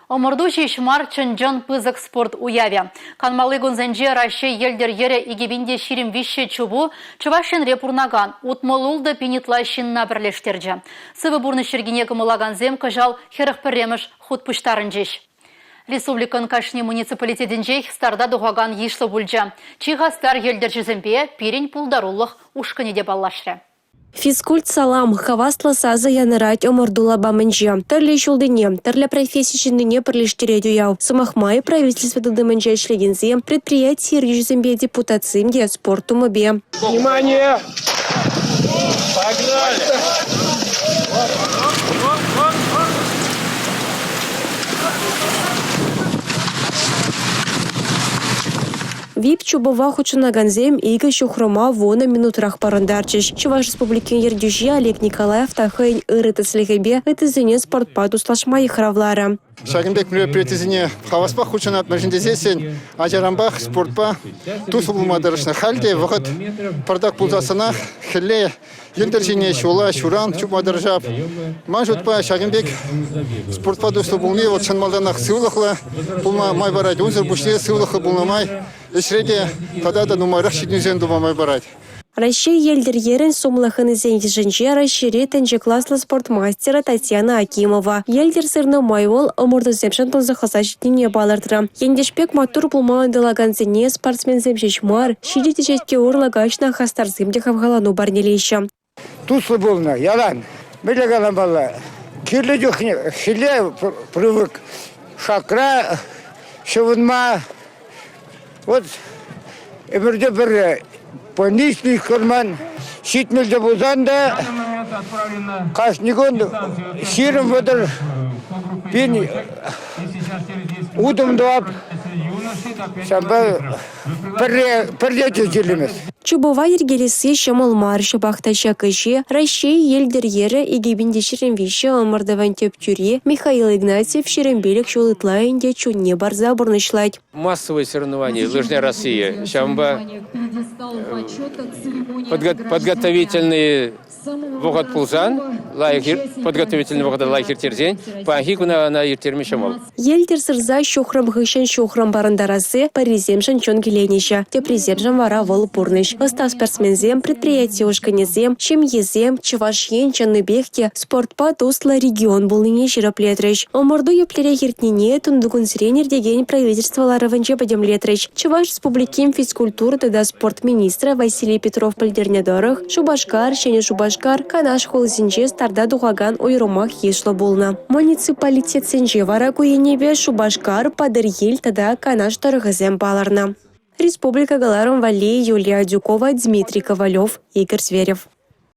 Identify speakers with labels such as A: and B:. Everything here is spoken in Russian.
A: Омырду шешмар чынжын пызык спорт уяве. Канмалы гунзенже Россия елдер ере игебинде ширим вище чубу, Чувашин репурнаган, утмолулды пенитлащинна бірлештерже. Сывы бурны шергине кымылаганзем кажал херых піреміш худ пуштарынжеш. Республикан кашни муниципалитетінжей старда дұғаган ешлі бүлжа. Чиға стар елдер жізімбе пирень пулдарулық ушканеде баллашры.
B: Физкульт салам, хавастла саза янырать омордула бамэнджи. Терле шулдыне, терле профессии чиныне перлештередю яу. Самахмай правительство дыдымэнджай шлегензе, предприятие режизембе депутациимге спорту мобе.
C: Внимание! Погнали!
B: Вип чубова хучунаганзем ига шухрома вона минутрах парандарчиш. Чуваш республикин ердюжи Олег Николаев тахайн ырыты слегебе этизене спортпаду слашма и хравлара.
D: Шагимбек мероприятизине хаваспа хучунат мәжіндезесен ажарамбах спортпа тус булмадарышна халде вақыт пардак пулзасына хилле елдержине шула шуран чубмадаржап мажутпа Шагимбек спортпа дусу булне вот шанмалданах сылықла булма май барать унзыр бушне сылықы булнамай эшреде тадада нумайрах шиднюзен думамай барать.
B: Россия елдер ерен сумлахын изенженже расшири тенже класслы спортмастера Татьяна Акимова. Елдер сырны майвол омурды земшен тонзахаса житнине балардыра. Ендешпек матур пулман делаганзине спортсмен земшешмар, шидите жетке урлагачна хастар земде хавгалану барнелейші.
C: Туслы болна, ялан, білегалан бала. Кирлі жүхне, хиле привык. Шакра, шывынма. Вот, өмірде бір понишный карман, шитмелде бузанда, кашнигон, ширым водар, пин, удом дуап, самба, перлете телемес.
B: Чубова ергелесі шамал маршы бақташа кыши, Россия елдер ері егебінде шеремвиші омырдаван төптюре Михаил Игнатьев шерембелік жолытлайынде чунне барза бұрнышлайды.
E: Массовые соревнования Лыжной России. Шамба подготовительный вогат пулзан, подготовительный вогат лайхер терзень, пахикуна на ертерме шамал.
B: Елдер сырза шухрам гышен шухрам барандарасы париземшен чон геленища, те приземшен вара вол пурныш. Остав спортсмензем, предприятие ушканезем, чемьезем, чевашьен, чанныбехте, спортпа тусла регион булныне широплетрыш. Оморду еплере ертнине тундугун сренер деген правительство лараванче подемлетрыш. Чуваш республиким физкультуры тада спортминистра Василий Петров пальдернядорых, Шубашкар, Шене Шубашкар, Канаш холзинче старда дугаган ойрумах ешло булна. Муниципалитет сенче вара куенебе Шубашкар, Падыр ел тада Канаш торгазем баларна. Республика Галаром Валли, Юлия Дюкова, Дмитрий Ковалев, Игорь Зверев.